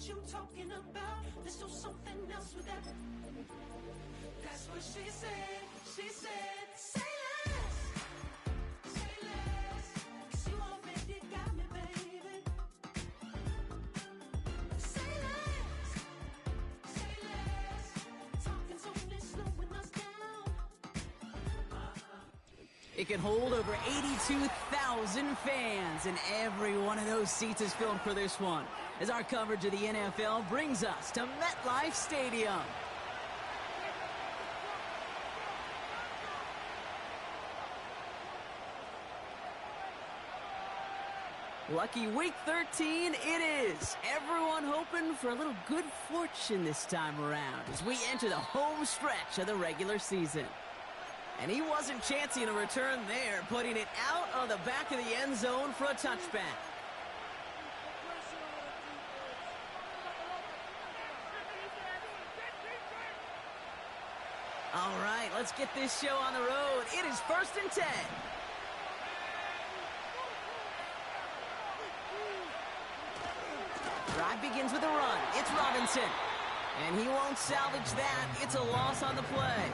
what you talking about. There's still something else with that. That's what she said. She said, say less. Say less. 'Cause you already got me, baby. Say less. Say less. Talking's only slowing us down. It can hold over 82,000 fans, and every one of those seats is filled for this one, as our coverage of the NFL brings us to MetLife Stadium. Lucky week 13 it is. Everyone hoping for a little good fortune this time around as we enter the home stretch of the regular season. And he wasn't chancing a return there, putting it out on the back of the end zone for a touchback. All right, let's get this show on the road. It is 1st and 10. Drive begins with a run. It's Robinson. And he won't salvage that. It's a loss on the play.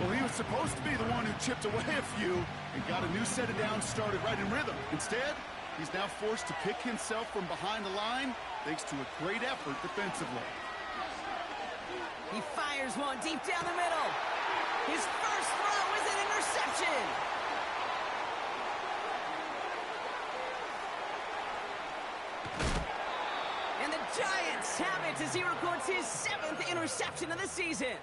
Well, he was supposed to be the one who chipped away a few and got a new set of downs started right in rhythm. Instead, he's now forced to pick himself from behind the line thanks to a great effort defensively. He fires one deep down the middle. His first throw is an interception. And the Giants have it as he records his 7th interception of the season.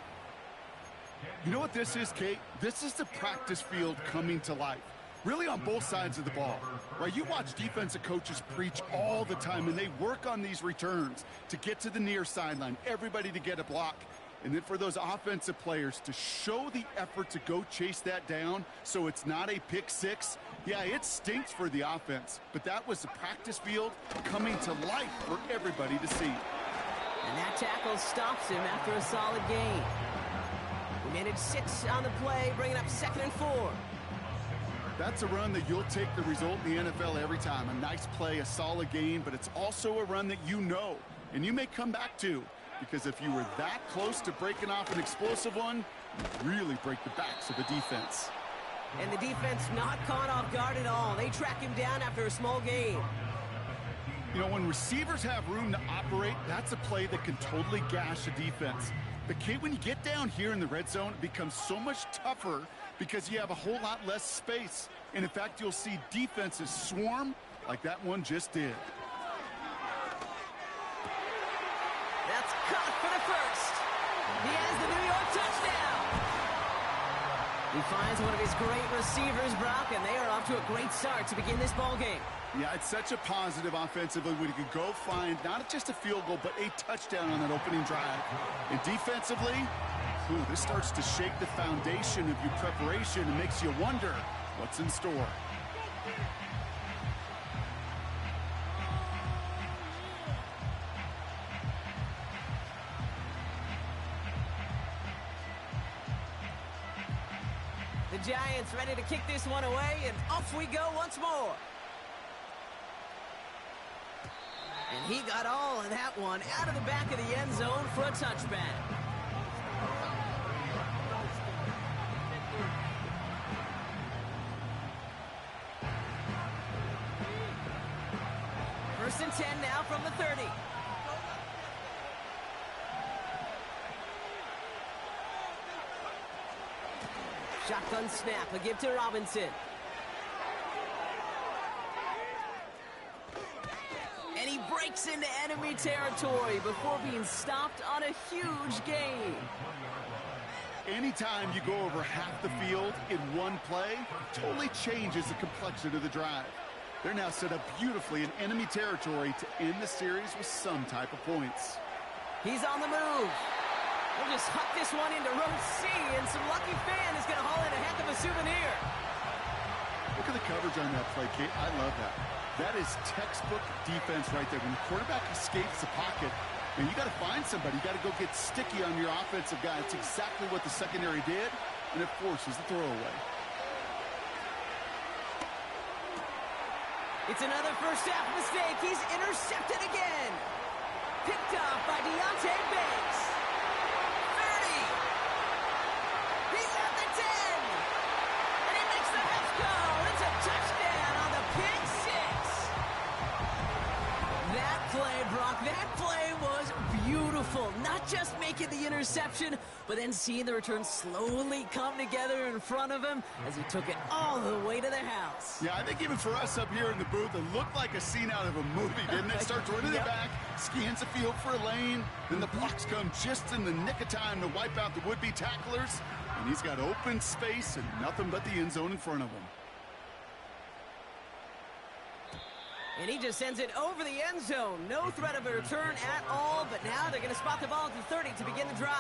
You know what this is, Kate? This is the practice field coming to life. Really on both sides of the ball, right? You watch defensive coaches preach all the time, and they work on these returns to get to the near sideline, everybody to get a block. And then for those offensive players to show the effort to go chase that down so it's not a pick six, yeah, it stinks for the offense. But that was the practice field coming to life for everybody to see. And that tackle stops him after a solid gain. We managed 6 on the play, bringing up 2nd and 4. That's a run that you'll take the result in the NFL every time. A nice play, a solid gain, but it's also a run that you know, and you may come back to, because if you were that close to breaking off an explosive one, you really break the backs of the defense. And the defense not caught off guard at all. They track him down after a small gain. You know, when receivers have room to operate, that's a play that can totally gash a defense. But, Kate, when you get down here in the red zone, it becomes so much tougher because you have a whole lot less space. And, in fact, you'll see defenses swarm like that one just did. That's caught for the first. He has the New York touchdown. He finds one of his great receivers, Brock, and they are off to a great start to begin this ball game. Yeah, it's such a positive offensively when you can go find not just a field goal, but a touchdown on that opening drive. And defensively, this starts to shake the foundation of your preparation and makes you wonder what's in store. The Giants ready to kick this one away, and off we go once more. And he got all of that one out of the back of the end zone for a touchback. First and 10 now from the 30. Shotgun snap, a give to Robinson. And he breaks into enemy territory before being stopped on a huge gain. Anytime you go over half the field in one play, totally changes the complexion of the drive. They're now set up beautifully in enemy territory to end the series with some type of points. He's on the move. We'll just huck this one into row C, and some lucky fan is going to haul in a heck of a souvenir. Look at the coverage on that play, Kate. I love that. That is textbook defense right there. When the quarterback escapes the pocket, and you got to find somebody. You got to go get sticky on your offensive guy. It's exactly what the secondary did, and it forces the throwaway. It's another first half mistake. He's intercepted again. picked off by Deontay Banks. 30. He's at the 10. And he makes the half goal. It's a touchdown on the pick six. That play, Brock, that play was beautiful. Not just making the interception, but then seeing the return slowly come together in front of him as he took it all the way to the house. Yeah, I think even for us up here in the booth, it looked like a scene out of a movie, didn't it? Starts running it back, scans the field for a lane, then the blocks come just in the nick of time to wipe out the would-be tacklers, and he's got open space and nothing but the end zone in front of him. And he just sends it over the end zone. No threat of a return at all, but now they're going to spot the ball at the 30 to begin the drive.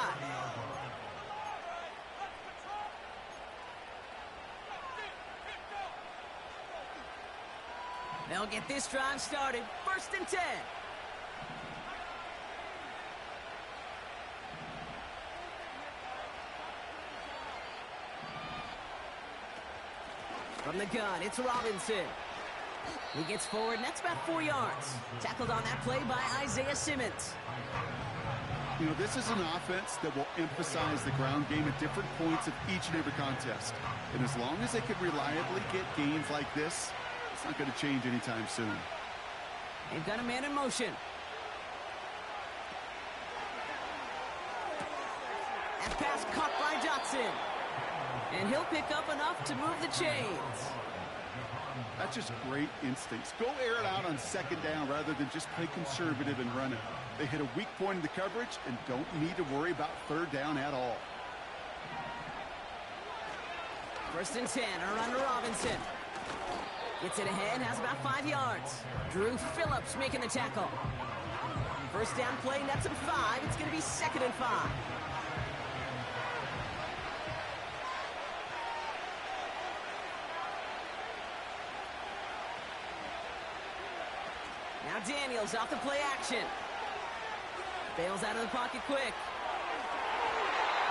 They'll get this drive started. 1st and 10. From the gun, it's Robinson. He gets forward, and that's about 4 yards. Tackled on that play by Isaiah Simmons. You know, this is an offense that will emphasize the ground game at different points of each and every contest. And as long as they can reliably get gains like this, it's not going to change anytime soon. They've got a man in motion. That pass caught by Dotson. And he'll pick up enough to move the chains. That's just great instincts. Go air it out on 2nd down rather than just play conservative and run it. They hit a weak point in the coverage and don't need to worry about 3rd down at all. 1st and 10, a run to Robinson. Gets it ahead, has about 5 yards. Drew Phillips making the tackle. 1st down play, nets him 5. It's going to be 2nd and 5. Now Daniels off the play action. Bails out of the pocket quick.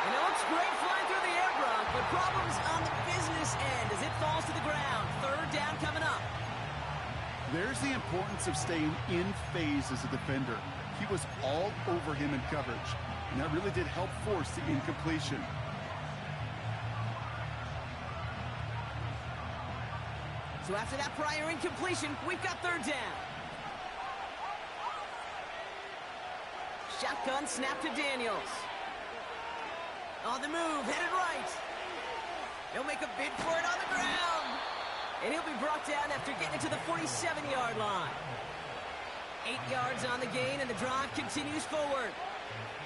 And it looks great flying through the air, Brock, but problems on the business end as it falls to the ground. 3rd down coming up. There's the importance of staying in phase as a defender. He was all over him in coverage, and that really did help force the incompletion. So after that prior incompletion, we've got 3rd down. Shotgun snap to Daniels. On the move, headed right. He'll make a bid for it on the ground. And he'll be brought down after getting it to the 47-yard line. 8 yards on the gain, and the drive continues forward.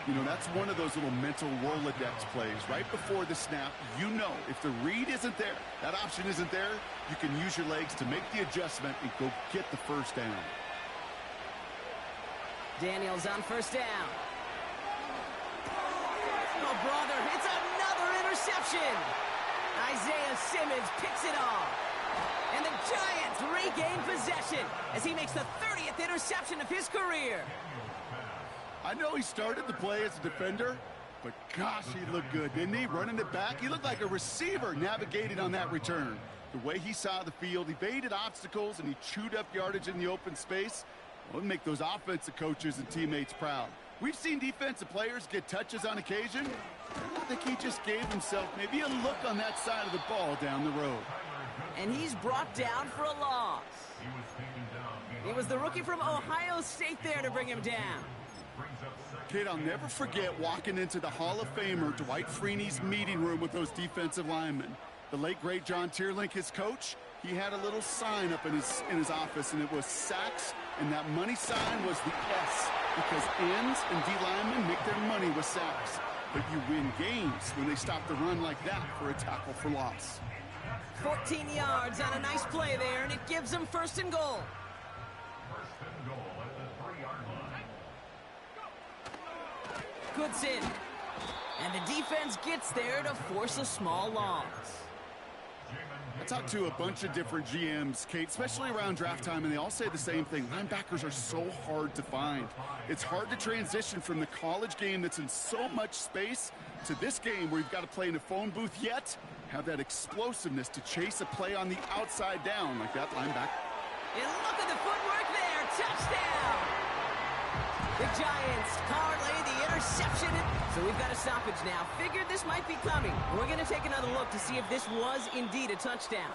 You know, that's one of those little mental Rolodex plays. Right before the snap, you know if the read isn't there, that option isn't there, you can use your legs to make the adjustment and go get the 1st down. Daniels on 1st down. Oh, brother, it's another interception. Isaiah Simmons picks it off. And the Giants regain possession as he makes the 30th interception of his career. I know he started the play as a defender, but gosh, he looked good, didn't he? Running it back, he looked like a receiver navigating on that return. The way he saw the field, evaded obstacles, and he chewed up yardage in the open space. Well, it'll make those offensive coaches and teammates proud. We've seen defensive players get touches on occasion. I think he just gave himself maybe a look on that side of the ball down the road. And he's brought down for a loss. It was the rookie from Ohio State there to bring him down. Kate, I'll never forget walking into the Hall of Famer Dwight Freeney's meeting room with those defensive linemen. The late, great John Tierlink, his coach, he had a little sign up in his office, and it was sacks, and that money sign was the S, because ends and D linemen make their money with sacks. But you win games when they stop the run like that for a tackle for loss. 14 yards on a nice play there, and it gives them 1st and goal. Goodson. And the defense gets there to force a small loss. I talked to a bunch of different GMs, Kate, especially around draft time, and they all say the same thing. Linebackers are so hard to find. It's hard to transition from the college game that's in so much space to this game where you've got to play in a phone booth, yet have that explosiveness to chase a play on the outside down like that linebacker. And look at the footwork there. Touchdown! The Giants parlay the interception. So we've got a stoppage now. Figured this might be coming. We're going to take another look to see if this was indeed a touchdown.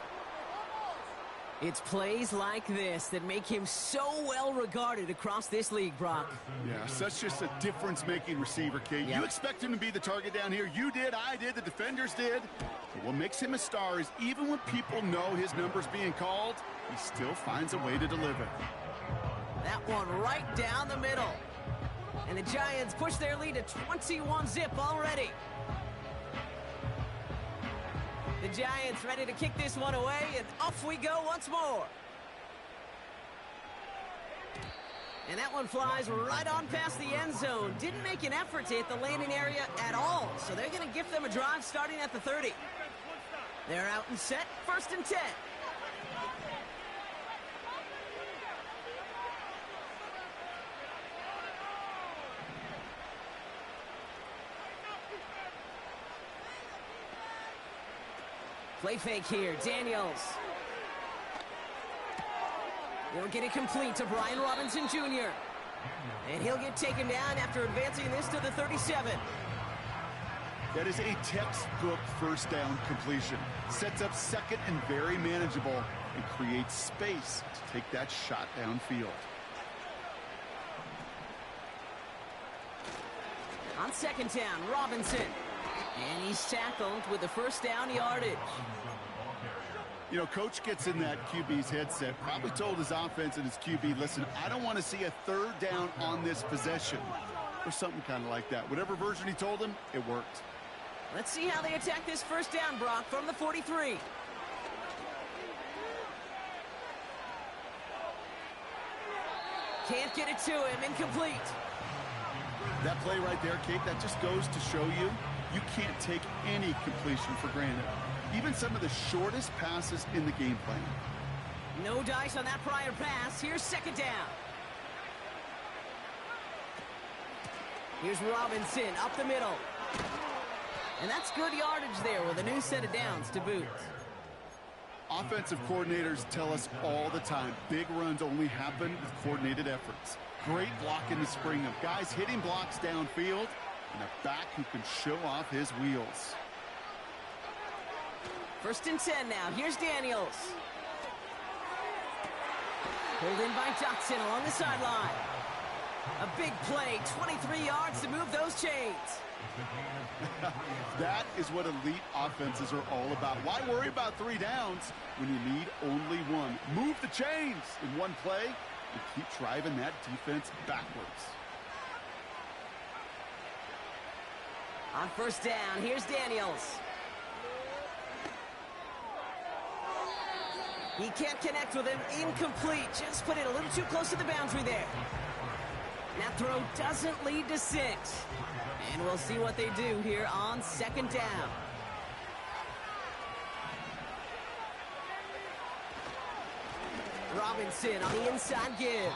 It's plays like this that make him so well regarded across this league, Brock. Yeah, such just a difference-making receiver, Kate. Yep. You expect him to be the target down here. You did, I did, the defenders did. But what makes him a star is even when people know his number's being called, he still finds a way to deliver. That one right down the middle. And the Giants push their lead to 21-zip already. The Giants ready to kick this one away, and off we go once more. And that one flies right on past the end zone. Didn't make an effort to hit the landing area at all, so they're going to gift them a drive starting at the 30. They're out and set, 1st and 10. Play fake here, Daniels. They'll get it complete to Brian Robinson Jr. And he'll get taken down after advancing this to the 37. That is a textbook first down completion. Sets up second and very manageable and creates space to take that shot downfield. On 2nd down, Robinson. And he's tackled with the first down yardage. You know, coach gets in that QB's headset, probably told his offense and his QB, listen, I don't want to see a 3rd down on this possession. Or something kind of like that. Whatever version he told him, it worked. Let's see how they attack this first down, Brock, from the 43. Can't get it to him, incomplete. That play right there, Kate, that just goes to show you, you can't take any completion for granted. Even some of the shortest passes in the game plan. No dice on that prior pass. Here's 2nd down. Here's Robinson up the middle. And that's good yardage there with a new set of downs to boot. Offensive coordinators tell us all the time, big runs only happen with coordinated efforts. Great block in the spring of guys hitting blocks downfield and a back who can show off his wheels. 1st and 10 now. Here's Daniels. Pulled in by Dotson along the sideline. A big play, 23 yards to move those chains. That is what elite offenses are all about. Why worry about 3 downs when you need only 1? Move the chains in one play and keep driving that defense backwards. On 1st down, here's Daniels. He can't connect with him. Incomplete. Just put it a little too close to the boundary there. That throw doesn't lead to 6. And we'll see what they do here on 2nd down. Robinson on the inside give.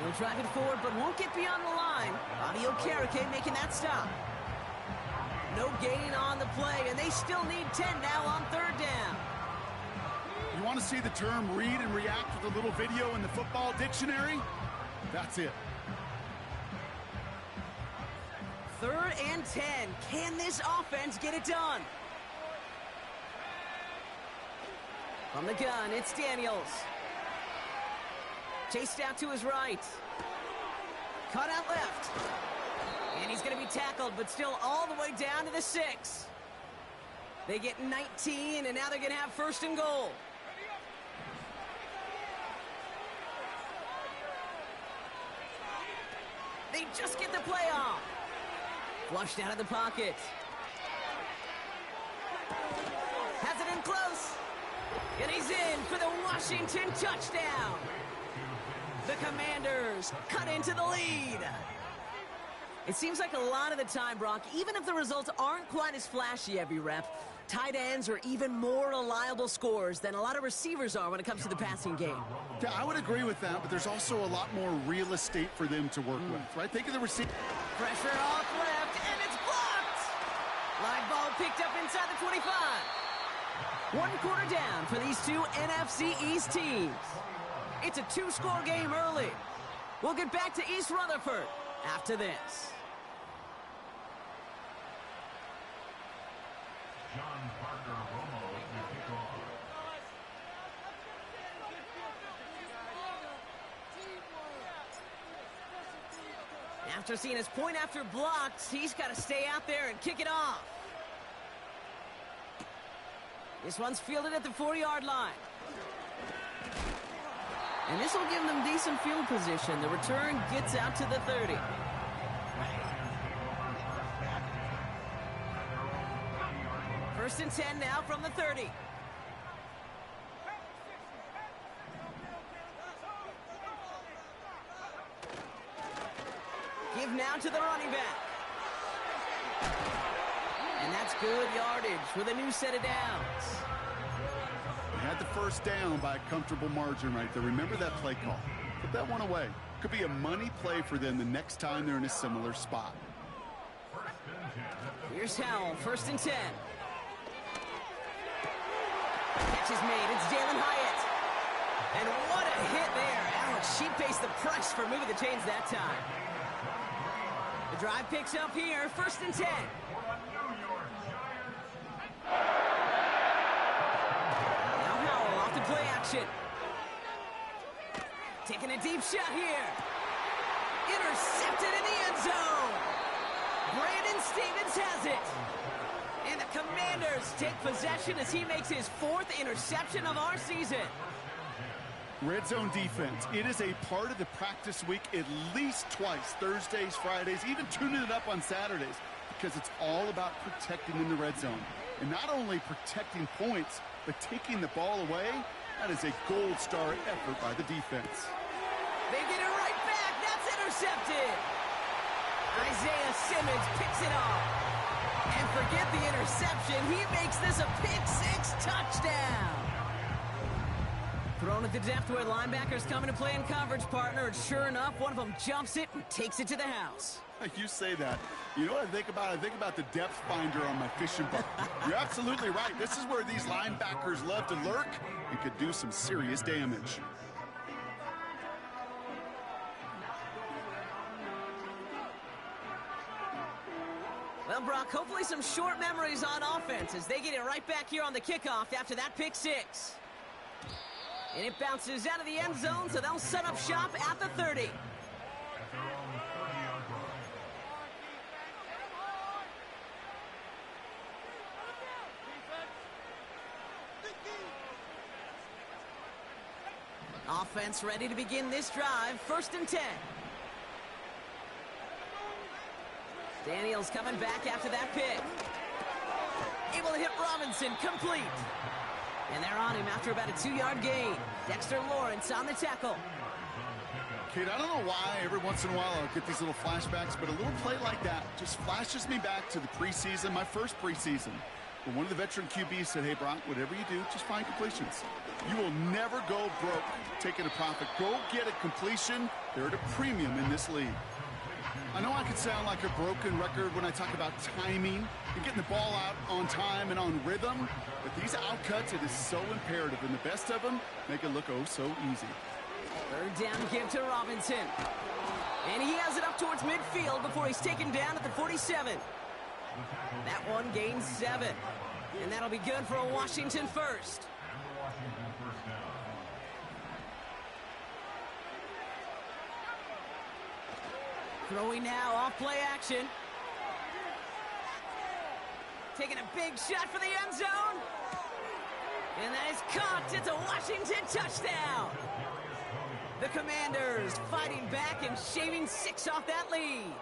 He'll drive it forward, but won't get beyond the line. Bobby Okereke making that stop. No gain on the play, and they still need 10 now on 3rd down. You want to see the term read and react with a little video in the football dictionary? That's it. 3rd and 10. Can this offense get it done? From the gun, it's Daniels. Chased out to his right. Cut out left. And he's going to be tackled, but still all the way down to the 6. They get 19, and now they're going to have 1st and goal. They just get the play off. Flushed out of the pocket. Has it in close. And he's in for the Washington touchdown. The Commanders cut into the lead. It seems like a lot of the time, Brock, even if the results aren't quite as flashy every rep, tight ends are even more reliable scorers than a lot of receivers are when it comes to the passing game. Yeah, I would agree with that, but there's also a lot more real estate for them to work with, right? Think of the receiver. Pressure off left, and it's blocked! Live ball picked up inside the 25. 1 quarter down for these two NFC East teams. It's a 2-score game early. We'll get back to East Rutherford after this. John Parker Romo, the kickoff. After seeing his point after blocked, he's got to stay out there and kick it off. This one's fielded at the 40-yard line. And this will give them decent field position. The return gets out to the 30. First and 10 now from the 30. Give now to the running back. And that's good yardage with a new set of downs. They had the first down by a comfortable margin right there. Remember that play call. Put that one away. Could be a money play for them the next time they're in a similar spot. Here's Howell, first and 10. Catch is made. It's Jalen Hyatt. And what a hit there. Alex, she faced the press for moving the chains that time. The drive picks up here, first and 10. Now Howell off the play action. Taking a deep shot here. Intercepted in the end zone. Brandon Stevens has it. And the Commanders take possession as he makes his 4th interception of our season. Red zone defense. It is a part of the practice week at least twice. Thursdays, Fridays, even tuning it up on Saturdays. Because it's all about protecting in the red zone. And not only protecting points, but taking the ball away. That is a gold star effort by the defense. They get it right back. That's intercepted. Isaiah Simmons picks it off. And forget the interception. He makes this a pick-6 touchdown. Thrown at the depth where linebackers come into play in coverage, partner. And sure enough, one of them jumps it and takes it to the house. You say that. You know what I think about? I think about the depth finder on my fishing boat. You're absolutely right. This is where these linebackers love to lurk and could do some serious damage. Well, Brock, hopefully some short memories on offense as they get it right back here on the kickoff after that pick-6. And it bounces out of the end zone, so they'll set up shop at the 30. Offense ready to begin this drive. First and 10. Daniels coming back after that pick. Able to hit Robinson, complete. And they're on him after about a 2-yard gain. Dexter Lawrence on the tackle. Kid, I don't know why every once in a while I'll get these little flashbacks, but a little play like that just flashes me back to the preseason, my first preseason. When one of the veteran QBs said, hey, Brock, whatever you do, just find completions. You will never go broke taking a profit. Go get a completion. They're at a premium in this league. I know I could sound like a broken record when I talk about timing and getting the ball out on time and on rhythm, but these outcuts, it is so imperative, and the best of them make it look oh so easy. Third down give to Robinson. And he has it up towards midfield before he's taken down at the 47. That one gains 7. And that'll be good for a Washington first. Throwing now off play action. Taking a big shot for the end zone. And that is caught. It's a Washington touchdown. The Commanders fighting back and shaving 6 off that lead.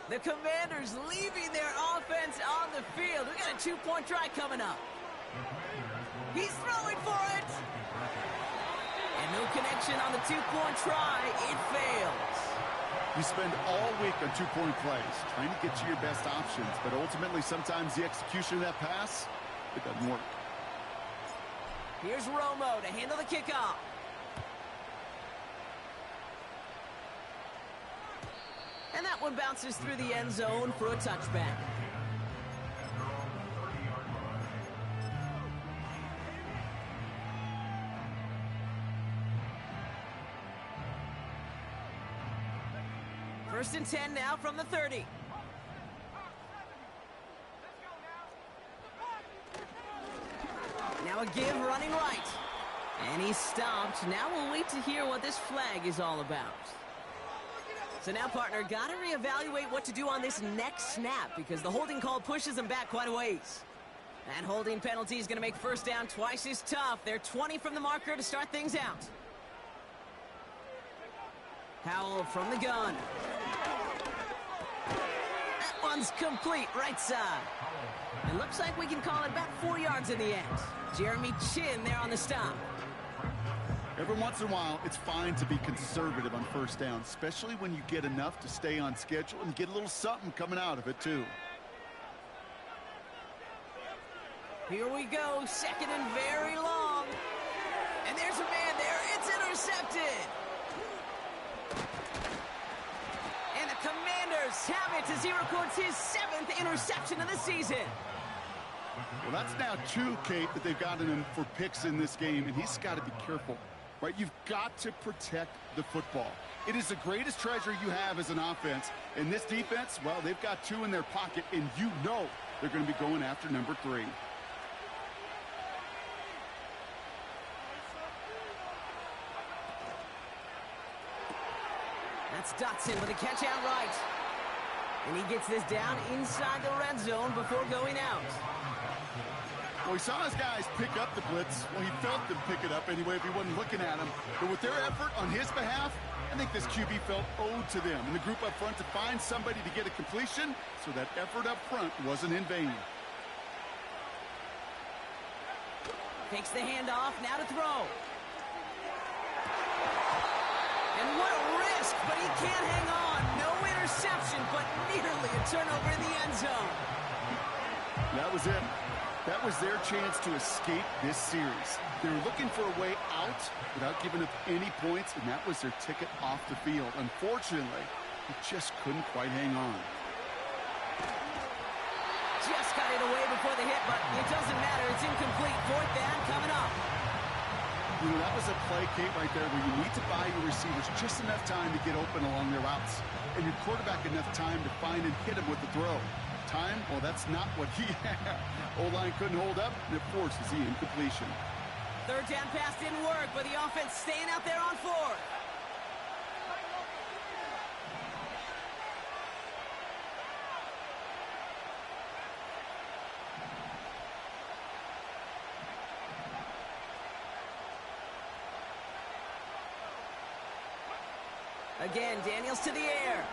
The Commanders leaving their offense on the field. We got a 2-point try coming up. He's throwing for it. And no connection on the 2-point try. It fails. You spend all week on 2-point plays, trying to get you your best options, but ultimately sometimes the execution of that pass, it doesn't work. Here's Romo to handle the kickoff. And that one bounces through the end zone for a touchback. First and 10 now from the 30. Now a give running right. And he's stopped. Now we'll wait to hear what this flag is all about. So now, partner, got to reevaluate what to do on this next snap because the holding call pushes them back quite a ways. That holding penalty is going to make first down twice as tough. They're 20 from the marker to start things out. Howell from the gun. That one's complete, right side. It looks like we can call it about 4 yards in the end. Jeremy Chin there on the stop. Every once in a while, it's fine to be conservative on first down, especially when you get enough to stay on schedule and get a little something coming out of it, too. Here we go, second and very long. And there's a man there. It's intercepted. And the Commanders have it as he records his 7th interception of the season. Well, that's now 2, Kate, that they've gotten him for picks in this game, and he's got to be careful. Right, you've got to protect the football. It is the greatest treasure you have as an offense. And this defense, well, they've got 2 in their pocket, and you know they're going to be going after number 3. That's Dotson with a catch out right. And he gets this down inside the red zone before going out. Well, he saw his guys pick up the blitz. Well, he felt them pick it up anyway if he wasn't looking at him. But with their effort on his behalf, I think this QB felt owed to them and the group up front to find somebody to get a completion, so that effort up front wasn't in vain. Takes the handoff, now to throw. And what a risk, but he can't hang on. No interception, but nearly a turnover in the end zone. That was it. That was their chance to escape this series. They were looking for a way out without giving up any points, and that was their ticket off the field. Unfortunately, he just couldn't quite hang on. Just got it away before the hit, but it doesn't matter. It's incomplete. 4th down coming up. You know, that was a play, Kate, right there where you need to buy your receivers just enough time to get open along their routes, and your quarterback enough time to find and hit him with the throw. Time? Well, that's not what he had. O-line couldn't hold up, and it forces the incompletion. 3rd down pass didn't work, but the offense staying out there on 4th. Again, Daniels to the air.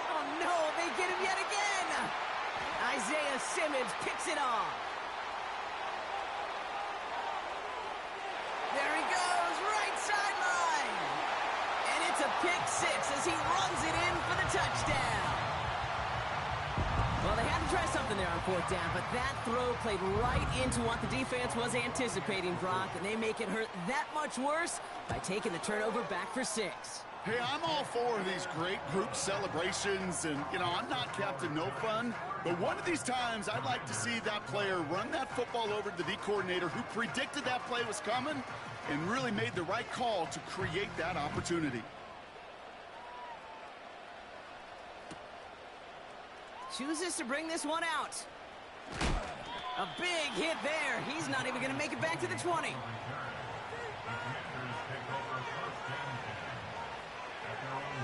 Oh, no, they get him yet again. Isaiah Simmons picks it off. There he goes, right sideline. And it's a pick 6 as he runs it in for the touchdown. Well, they had to try something there on 4th down, but that throw played right into what the defense was anticipating, Brock, and they make it hurt that much worse by taking the turnover back for 6. Hey, I'm all for these great group celebrations, and, you know, I'm not Captain No Fun, but one of these times I'd like to see that player run that football over to the D coordinator who predicted that play was coming and really made the right call to create that opportunity. Chooses to bring this one out. A big hit there. He's not even going to make it back to the 20.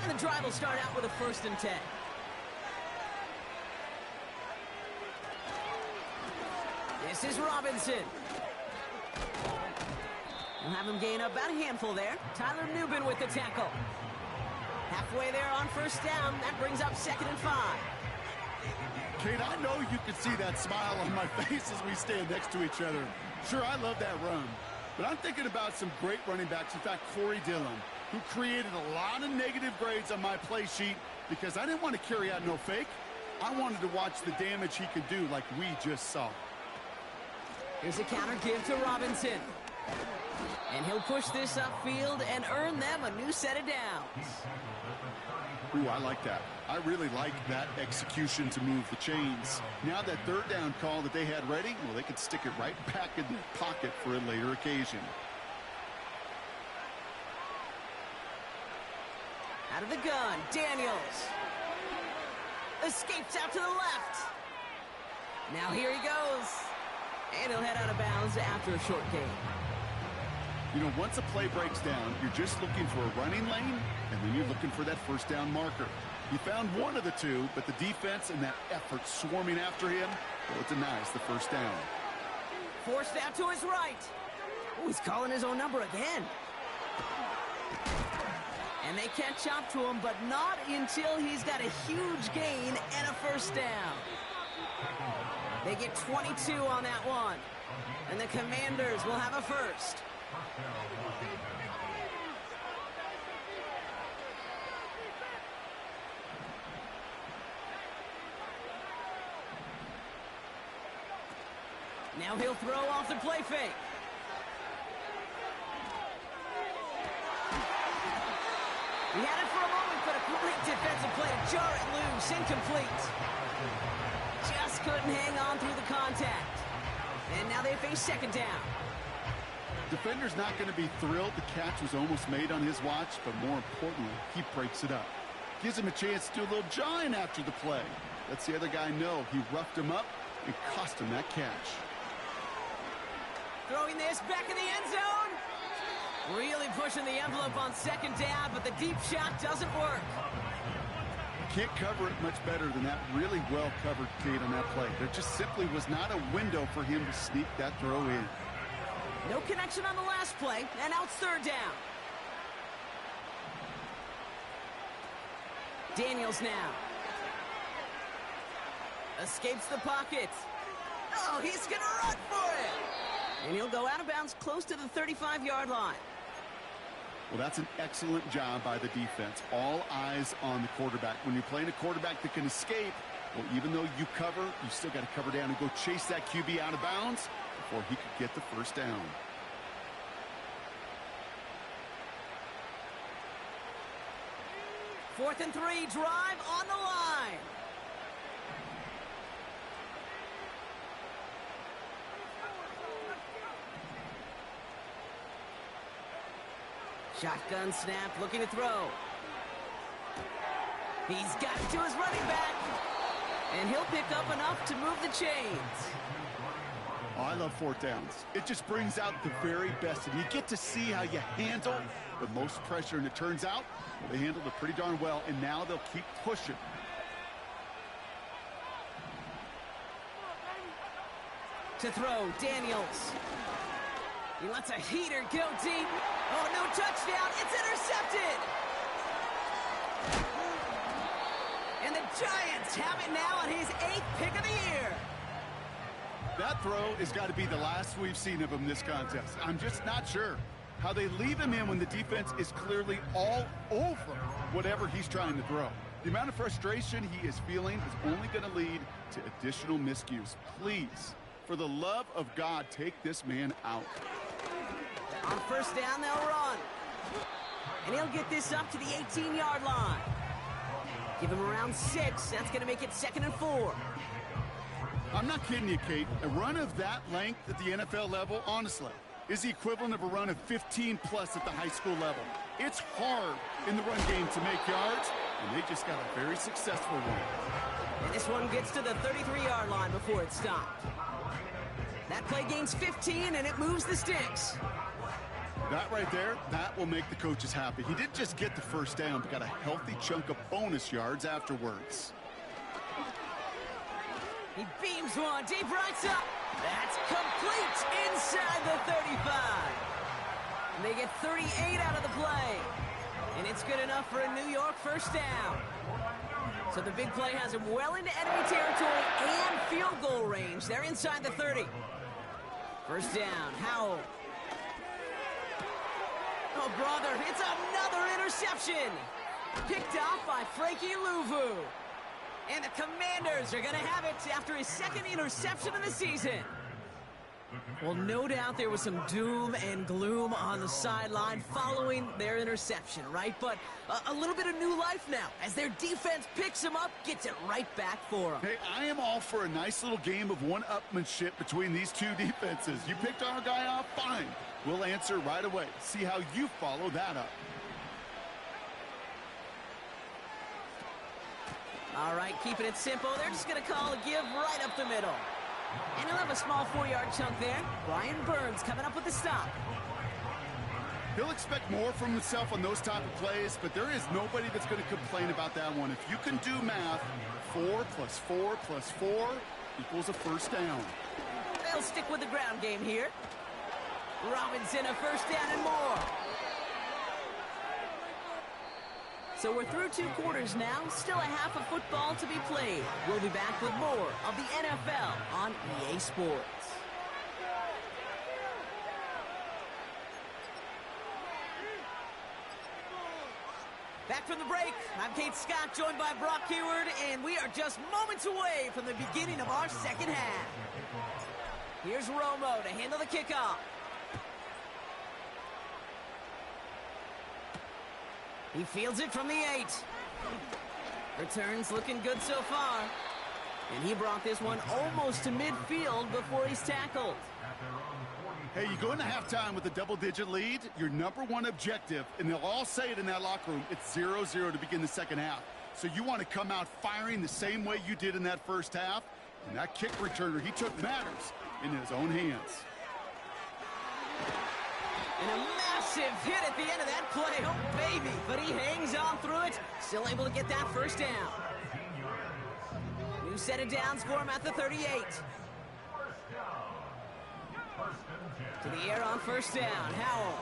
And the drive will start out with a 1st and 10. This is Robinson. We'll have him gain about a handful there. Tyler Nubin with the tackle. Halfway there on 1st down. That brings up 2nd and 5. Kate, I know you can see that smile on my face as we stand next to each other. Sure, I love that run. But I'm thinking about some great running backs. In fact, Corey Dillon, who created a lot of negative grades on my play sheet because I didn't want to carry out no fake. I wanted to watch the damage he could do like we just saw. Here's a counter give to Robinson. And he'll push this upfield and earn them a new set of downs. Ooh, I like that. I really like that execution to move the chains. Now that 3rd down call that they had ready, well, they could stick it right back in their pocket for a later occasion. Out of the gun, Daniels. Escapes out to the left. Now here he goes. And he'll head out of bounds after a short gain. You know, once a play breaks down, you're just looking for a running lane, and then you're looking for that first down marker. He found one of the two, but the defense and that effort swarming after him, well, it denies the first down. Forced out to his right. Oh, he's calling his own number again. And they catch up to him, but not until he's got a huge gain and a first down. They get 22 on that one. And the Commanders will have a first. Now he'll throw off the play fake. He had it for a moment, but a great defensive play to jar it loose. Incomplete. Just couldn't hang on through the contact. And now they face second down. Defender's not going to be thrilled the catch was almost made on his watch, but more importantly, he breaks it up. Gives him a chance to do a little jawing after the play. Lets the other guy know he roughed him up and cost him that catch. Throwing this back in the end zone. Really pushing the envelope on second down, but the deep shot doesn't work. Can't cover it much better than that really well-covered Kate on that play. There just simply was not a window for him to sneak that throw in. No connection on the last play, and now it's third down. Daniels now. Escapes the pocket. Oh, he's going to run for it. And he'll go out of bounds close to the 35-yard line. Well, that's an excellent job by the defense. All eyes on the quarterback. When you're playing a quarterback that can escape, well, even though you cover, you still got to cover down and go chase that QB out of bounds before he could get the first down. Fourth and 3, drive on the line. Shotgun snap, looking to throw. He's got it to his running back. And he'll pick up enough to move the chains. Oh, I love fourth downs. It just brings out the very best. And you get to see how you handle the most pressure. And it turns out they handled it pretty darn well. And now they'll keep pushing. To throw, Daniels. He lets a heater go deep. Oh, no touchdown. It's intercepted. And the Giants have it now on his 8th pick of the year. That throw has got to be the last we've seen of him this contest. I'm just not sure how they leave him in when the defense is clearly all over whatever he's trying to throw. The amount of frustration he is feeling is only going to lead to additional miscues. Please, for the love of God, take this man out. On first down, they'll run. And he'll get this up to the 18-yard line. Give him around 6. That's going to make it 2nd and 4. I'm not kidding you, Kate. A run of that length at the NFL level, honestly, is the equivalent of a run of 15-plus at the high school level. It's hard in the run game to make yards, and they just got a very successful one. And this one gets to the 33-yard line before it's stopped. That play gains 15, and it moves the sticks. That right there, that will make the coaches happy. He didn't just get the first down, but got a healthy chunk of bonus yards afterwards. He beams one deep right side. That's complete inside the 35. And they get 38 out of the play. And it's good enough for a New York first down. So the big play has him well into enemy territory and field goal range. They're inside the 30. First down, Howell. Oh, brother, it's another interception. Picked off by Frankie Louvu. And the Commanders are going to have it after his 2nd interception of the season. Well, no doubt there was some doom and gloom on the sideline following their interception, right? But a little bit of new life now as their defense picks him up, gets it right back for them. Hey, I am all for a nice little game of one-upmanship between these two defenses. You picked our guy off, fine. We'll answer right away. See how you follow that up. All right, keeping it simple. They're just going to call a give right up the middle. And he'll have a small 4-yard chunk there. Brian Burns coming up with the stop. He'll expect more from himself on those type of plays, but there is nobody that's going to complain about that one. If you can do math, 4 plus 4 plus 4 equals a first down. They'll stick with the ground game here. Robinson, a first down and more. So we're through 2 quarters now. Still a half of football to be played. We'll be back with more of the NFL on EA Sports. Back from the break, I'm Kate Scott, joined by Brock Huard, and we are just moments away from the beginning of our second half. Here's Romo to handle the kickoff. He fields it from the 8. Returns looking good so far. And he brought this one almost to midfield before he's tackled. Hey, you go into halftime with a double-digit lead, your number one objective, and they'll all say it in that locker room, it's 0-0 to begin the second half. So you want to come out firing the same way you did in that first half. And that kick returner, he took matters in his own hands. And a massive hit at the end of that play. Oh, baby. But he hangs on through it. Still able to get that first down. New set of downs for him at the 38. To the air on first down. Howell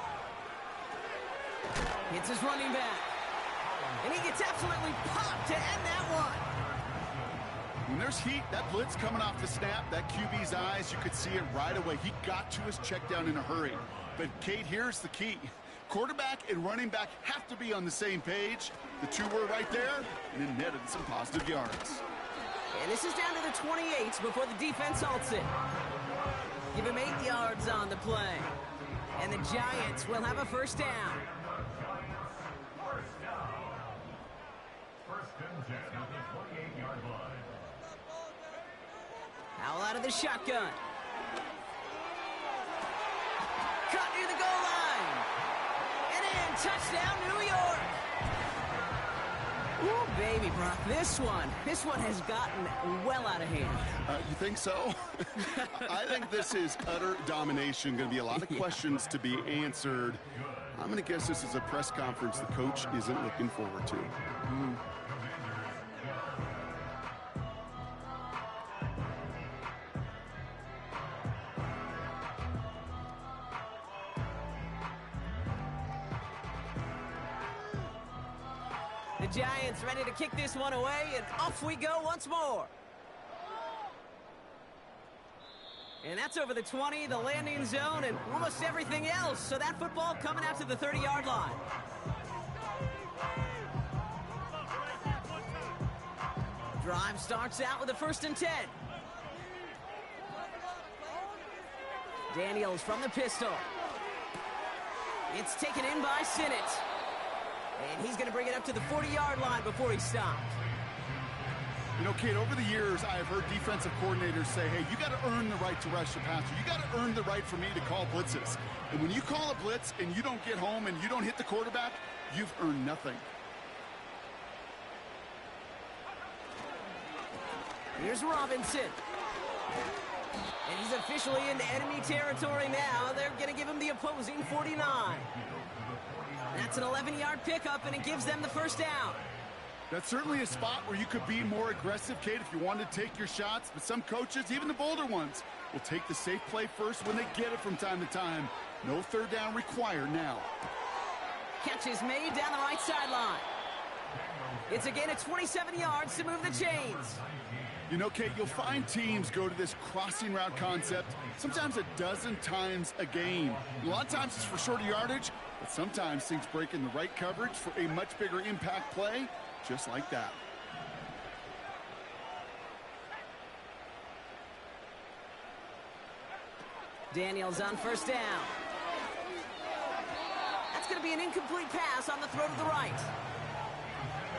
hits his running back. And he gets absolutely popped to end that one. When there's heat, that blitz coming off the snap, that QB's eyes, you could see it right away. He got to his check down in a hurry. But, Kate, here's the key. Quarterback and running back have to be on the same page. The two were right there, and it netted some positive yards. And this is down to the 28 before the defense halts it. Give him 8 yards on the play. And the Giants will have a first down. First and 10 at the 28-yard line. Howell out of the shotgun. Cut near the goal line. And in, touchdown, New York. Ooh, baby, Brock, this one has gotten well out of hand. You think so? I think this is utter domination. Going to be a lot of questions to be answered. I'm going to guess this is a press conference the coach isn't looking forward to. The Giants ready to kick this one away, and off we go once more. And that's over the 20, the landing zone, and almost everything else. So that football coming out to the 30-yard line. Drive starts out with a 1st and 10. Daniels from the pistol. It's taken in by Sinnott. And he's going to bring it up to the 40-yard line before he's stopped. You know, Kate, over the years, I have heard defensive coordinators say, hey, you got to earn the right to rush the passer. You got to earn the right for me to call blitzes. And when you call a blitz and you don't get home and you don't hit the quarterback, you've earned nothing. Here's Robinson. And he's officially into enemy territory now. They're going to give him the opposing 49. That's an 11-yard pickup, and it gives them the first down. That's certainly a spot where you could be more aggressive, Kate, if you wanted to take your shots. But some coaches, even the bolder ones, will take the safe play first when they get it from time to time. No third down required now. Catch is made down the right sideline. It's a gain of 27 yards to move the chains. You know, Kate, you'll find teams go to this crossing route concept sometimes a dozen times a game. A lot of times it's for shorter yardage, but sometimes things break in the right coverage for a much bigger impact play, just like that. Daniels on first down. That's going to be an incomplete pass on the throw to the right.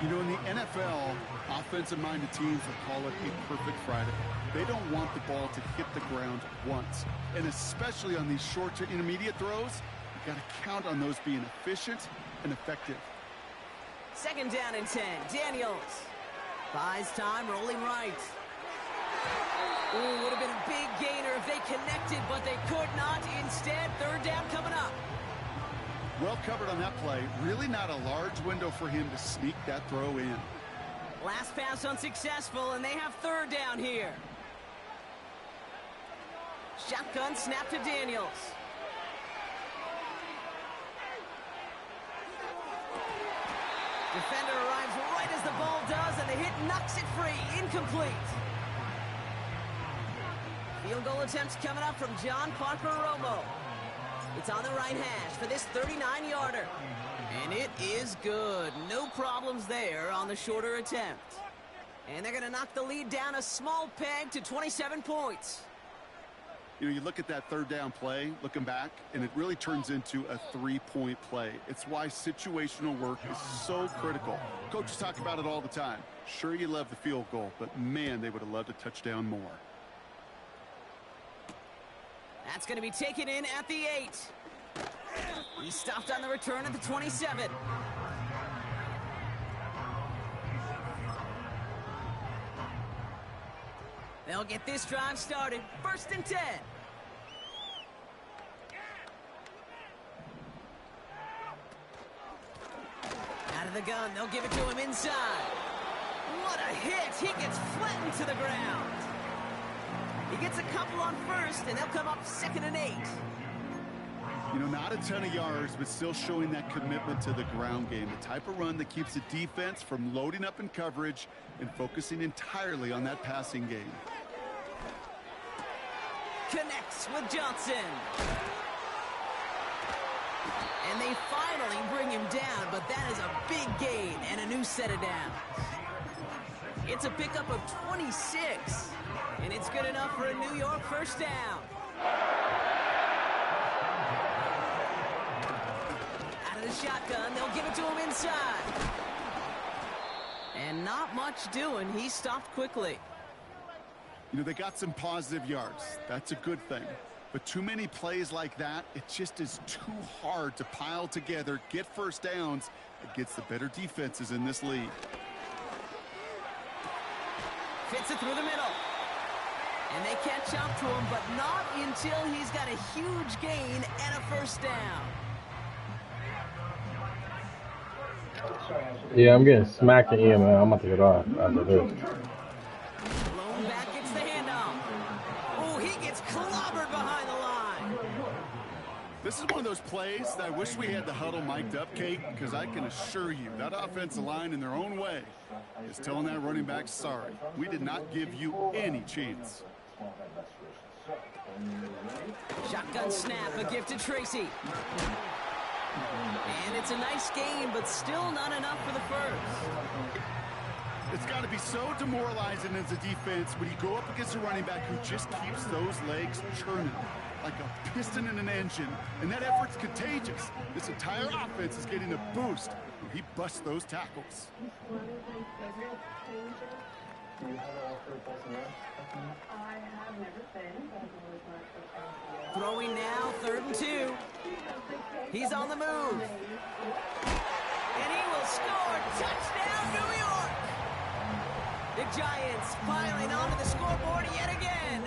You know, in the NFL, offensive-minded teams will call it a perfect Friday. They don't want the ball to hit the ground once. And especially on these short to intermediate throws, you've got to count on those being efficient and effective. 2nd down and 10. Daniels. Buys time, rolling right. Ooh, would have been a big gainer if they connected, but they could not. Instead, third down coming up. Well covered on that play. Really not a large window for him to sneak that throw in. Last pass unsuccessful, and they have third down here. Shotgun snap to Daniels. Defender arrives right as the ball does, and the hit knocks it free. Incomplete. Field goal attempts coming up from John Parker Romo. It's on the right hash for this 39-yarder. And it is good. No problems there on the shorter attempt. And they're going to knock the lead down a small peg to 27 points. You know, you look at that third down play, looking back, and it really turns into a three-point play. It's why situational work is so critical. Coaches talk about it all the time. Sure, you love the field goal, but man, they would have loved a touchdown more. That's going to be taken in at the 8. He stopped on the return at the 27. They'll get this drive started. 1st and 10. Out of the gun, they'll give it to him inside. What a hit! He gets flattened to the ground. He gets a couple on first, and they'll come up 2nd and 8. You know, not a ton of yards, but still showing that commitment to the ground game. The type of run that keeps the defense from loading up in coverage and focusing entirely on that passing game. Connects with Johnson. And they finally bring him down, but that is a big gain and a new set of downs. It's a pickup of 26, and it's good enough for a New York first down. Out of the shotgun, they'll give it to him inside. And not much doing. He stopped quickly. You know, they got some positive yards. That's a good thing. But too many plays like that, it just is too hard to pile together, get first downs against the better defenses in this league. Fits it through the middle. And they catch up to him, but not until he's got a huge gain and a first down. Yeah, I'm getting smacked in here, man. I'm about to get off after this. Blown back gets the handoff. Oh, he gets clobbered behind the line. This is one of those plays that I wish we had the huddle mic'd up, Kate, because I can assure you that offensive line in their own way is telling that running back, sorry, we did not give you any chance. Shotgun snap, a gift to Tracy. And it's a nice game, but still not enough for the first. It's got to be so demoralizing as a defense when you go up against a running back who just keeps those legs churning like a piston in an engine, and that effort's contagious. This entire offense is getting a boost when he busts those tackles. Throwing now, 3rd and 2. He's on the move. And he will score. Touchdown, New York! The Giants piling onto the scoreboard yet again.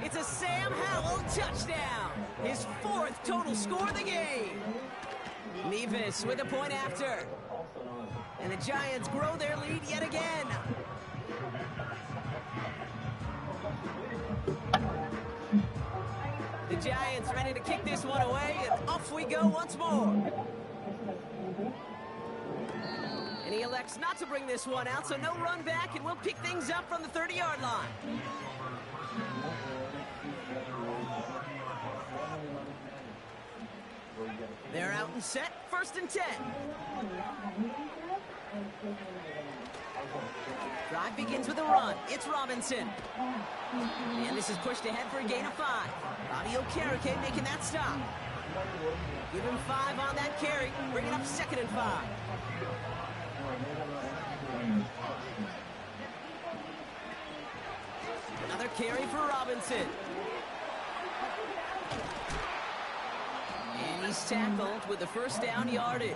It's a Sam Howell touchdown. His 4th total score of the game. Nevis with a point after. And the Giants grow their lead yet again. The Giants ready to kick this one away, and off we go once more. And he elects not to bring this one out, so no run back, and we'll pick things up from the 30-yard line. They're out and set, 1st and 10. Drive begins with a run. It's Robinson. And this is pushed ahead for a gain of 5. Audio Okereke making that stop. Give him 5 on that carry. Bring it up 2nd and 5. Another carry for Robinson. And he's tackled with the first down yardage.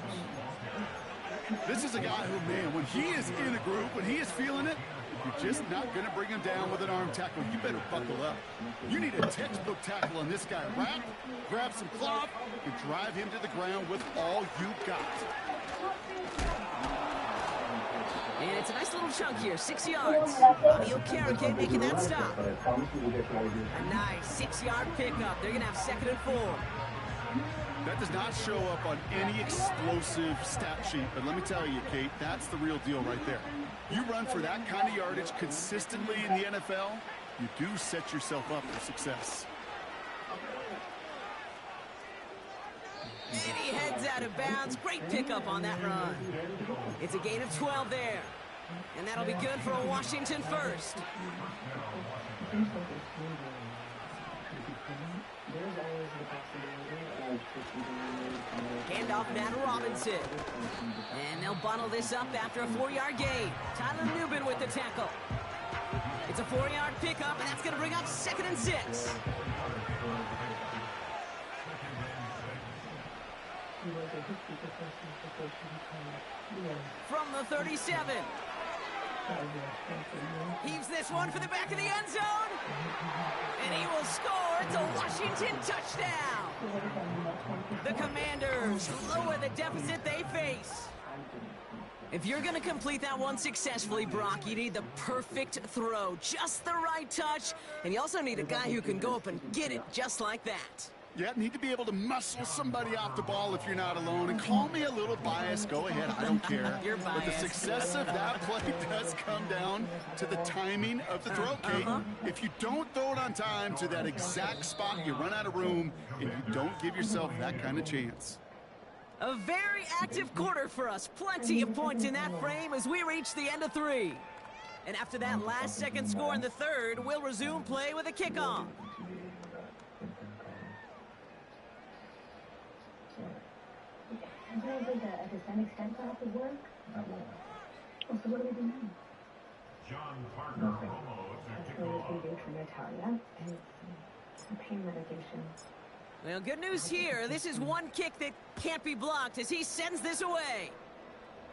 This is a guy who, man, when he is in a groove, when he is feeling it, you're just not going to bring him down with an arm tackle. You better buckle up. You need a textbook tackle on this guy. Wrap, grab some cloth, and drive him to the ground with all you've got. And it's a nice little chunk here, 6 yards. Fabio Carrique making that stop. A nice 6-yard pickup. They're going to have 2nd and 4. That does not show up on any explosive stat sheet, but let me tell you, Kate, that's the real deal right there. You run for that kind of yardage consistently in the NFL, you do set yourself up for success. And he heads out of bounds. Great pickup on that run. It's a gain of 12 there. And that'll be good for a Washington first. Handoff Matt Robinson. And they'll bundle this up after a 4-yard gain. Tyler Nubin with the tackle. It's a 4-yard pickup, and that's going to bring up 2nd and 6. From the 37. Heaves this one for the back of the end zone. And he will score. It's a Washington touchdown. The Commanders lower the deficit they face. If you're going to complete that one successfully, Brock, you need the perfect throw. Just the right touch. And you also need a guy who can go up and get it just like that. Yeah, need to be able to muscle somebody off the ball if you're not alone. And call me a little biased. Go ahead. I don't care. You're biased. But the success of that play does come down to the timing of the throw, Kate. If you don't throw it on time to that exact spot, you run out of room, and you don't give yourself that kind of chance. A very active quarter for us. Plenty of points in that frame as we reach the end of 3. And after that last-second score in the 3rd, we'll resume play with a kickoff. Sometimes there's a systemic stem cell to work. Well, so what do we do now? John Parker Nothing. Romo to That's kick what we off. can do for Natalia. And some pain medication. Well, good news here. This is one kick that can't be blocked as he sends this away.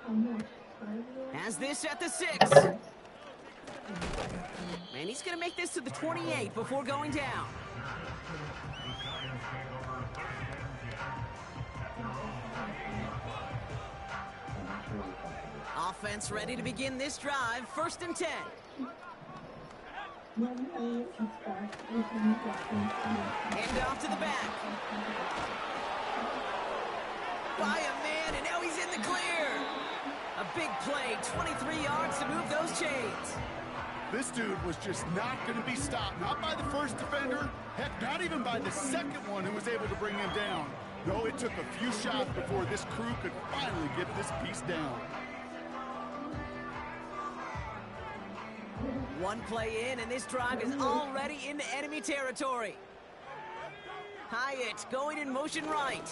How much? Has this at the 6. And he's going to make this to the 28 before going down. Offense ready to begin this drive. 1st and 10. Hand off to the back. By a man, and now he's in the clear. A big play, 23 yards to move those chains. This dude was just not going to be stopped. Not by the first defender. Heck, not even by the second one who was able to bring him down. No, it took a few shots before this crew could finally get this piece down. One play in, and this drive is already into enemy territory. Hyatt going in motion right.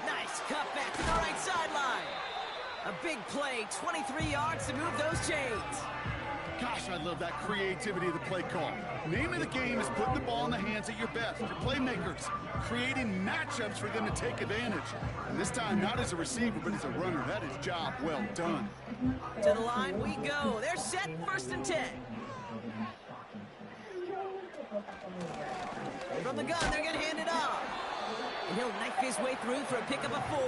Nice cut back to the right sideline. A big play, 23 yards to move those chains. Gosh, I love that creativity of the play call. Name of the game is putting the ball in the hands of your best, your playmakers, creating matchups for them to take advantage. And this time, not as a receiver, but as a runner. That is job well done. To the line we go. They're set, 1st and 10. From the gun, they're going to hand it off. And he'll knife his way through for a pickup of 4.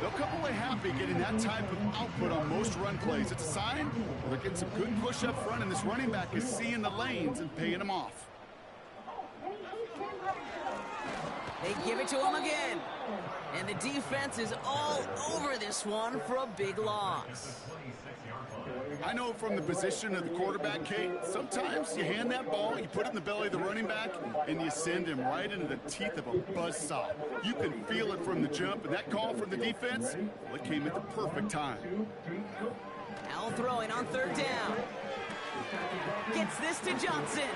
They'll come away happy getting that type of output on most run plays. It's a sign they're getting some good push up front, and this running back is seeing the lanes and paying them off. They give it to him again. And the defense is all over this one for a big loss. I know from the position of the quarterback, Kate, sometimes you hand that ball, you put it in the belly of the running back, and you send him right into the teeth of a buzzsaw. You can feel it from the jump, and that call from the defense, well, it came at the perfect time. Al throwing on 3rd down. Gets this to Johnson.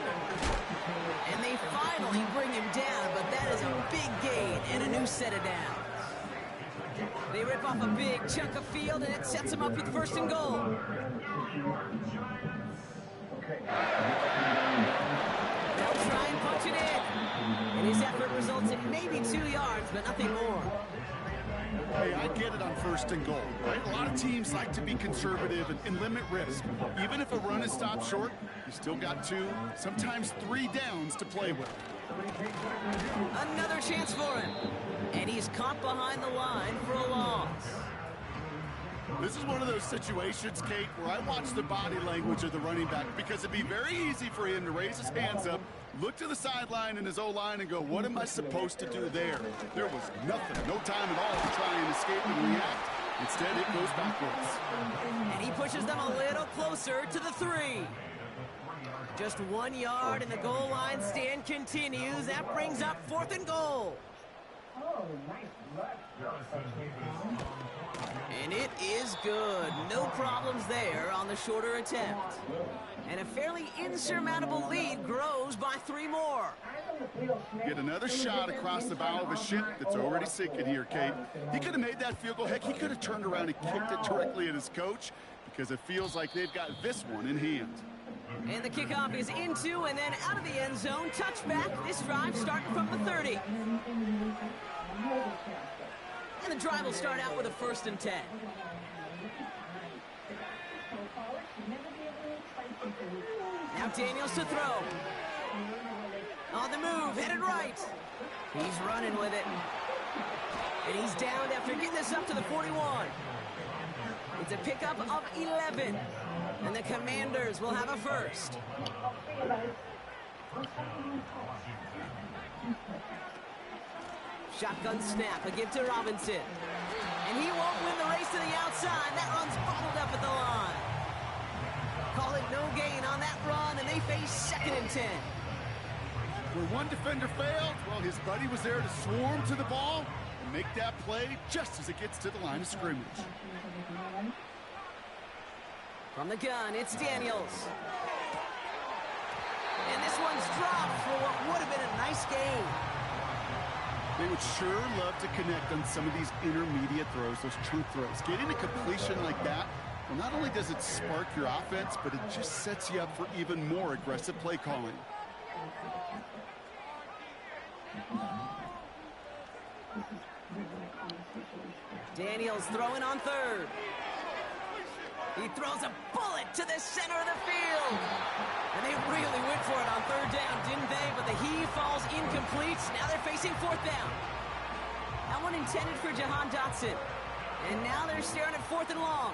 And they finally bring him down, but that is a big gain and a new set of downs. They rip off a big chunk of field, and it sets them up with 1st and goal. They'll try and punch punch it in. And his effort results in maybe 2 yards, but nothing more. Hey, I get it on 1st and goal, right? A lot of teams like to be conservative and limit risk. Even if a run is stopped short, you still got 2, sometimes 3 downs to play with. Another chance for him. And he's caught behind the line for a loss. This is one of those situations, Kate, where I watch the body language of the running back because it'd be very easy for him to raise his hands up, look to the sideline in his O-line and go, what am I supposed to do there? There was nothing, no time at all to try and escape and react. Instead, it goes backwards. And he pushes them a little closer to the 3. Just 1 yard and the goal line stand continues. That brings up 4th and goal. And it is good. No problems there on the shorter attempt. And a fairly insurmountable lead grows by 3 more. Get another shot across the bow of a ship that's already sinking here, Kate. He could have made that field goal. Heck, he could have turned around and kicked it directly at his coach because it feels like they've got this one in hand. And the kickoff is into and then out of the end zone. Touchback. This drive starting from the 30. And the drive will start out with a 1st and 10. Now Daniels to throw. On the move, headed right. He's running with it. And he's downed after getting this up to the 41. It's a pickup of 11. And the Commanders will have a 1st. Shotgun snap, a give to Robinson. And he won't win the race to the outside. That run's bottled up at the line. Call it no gain on that run, and they face 2nd and 10. Where one defender failed, well, his buddy was there to swarm to the ball and make that play just as it gets to the line of scrimmage. From the gun, it's Daniels. And this one's dropped for what would have been a nice game. They would sure love to connect on some of these intermediate throws, those chunk throws. Getting a completion like that, well, not only does it spark your offense, but it just sets you up for even more aggressive play calling. Daniels throwing on 3rd. He throws a bullet to the center of the field. And they really went for it on 3rd down, didn't they? But the heave falls incomplete. Now they're facing 4th down. That one intended for Jahan Dotson. And now they're staring at 4th and long.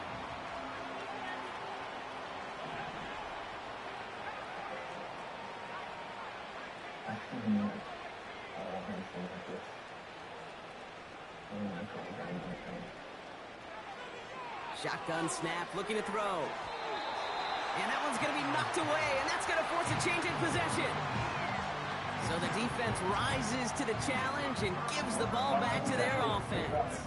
Shotgun snap, looking to throw. And that one's going to be knocked away, and that's going to force a change in possession. So the defense rises to the challenge and gives the ball back to their offense.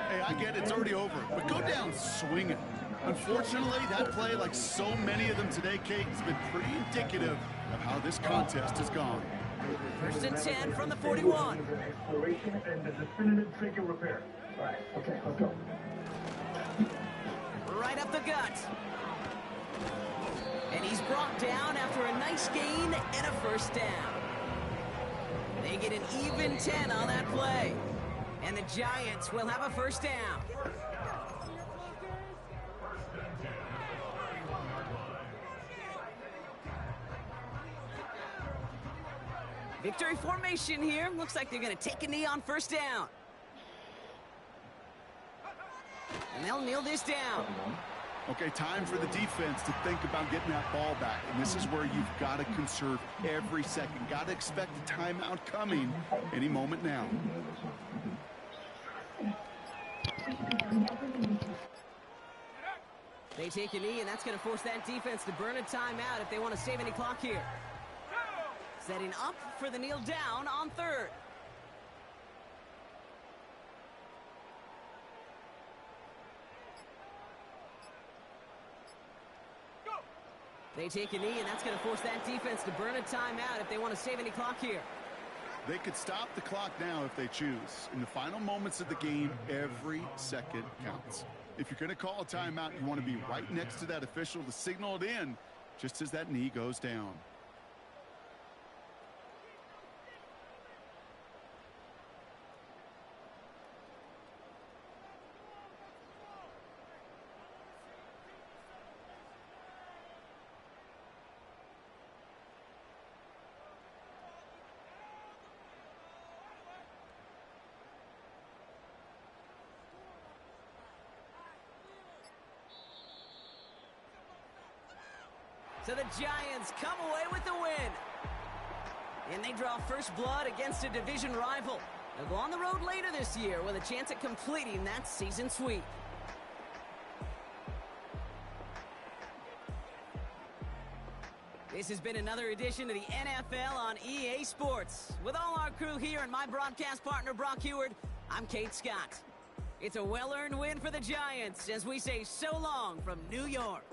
Hey, I get it's already over, but go down swinging. Unfortunately, that play, like so many of them today, Kate, has been pretty indicative of how this contest has gone. 1st and 10 from the 41. Exploration and the definitive trigger repair. All right, okay, let's go. Right up the gut. And he's brought down after a nice gain and a 1st down. They get an even 10 on that play. And the Giants will have a 1st down. Victory formation here. Looks like they're going to take a knee on 1st down. And they'll kneel this down. Okay, time for the defense to think about getting that ball back. And this is where you've got to conserve every second. Got to expect a timeout coming any moment now. They take a knee, and that's going to force that defense to burn a timeout if they want to save any clock here. Setting up for the kneel down on 3rd. They take a knee, and that's going to force that defense to burn a timeout if they want to save any clock here. They could stop the clock now if they choose. In the final moments of the game, every second counts. If you're going to call a timeout, you want to be right next to that official to signal it in just as that knee goes down. So the Giants come away with the win. And they draw first blood against a division rival. They'll go on the road later this year with a chance at completing that season sweep. This has been another edition of the NFL on EA Sports. With all our crew here and my broadcast partner, Brock Heward, I'm Kate Scott. It's a well-earned win for the Giants as we say so long from New York.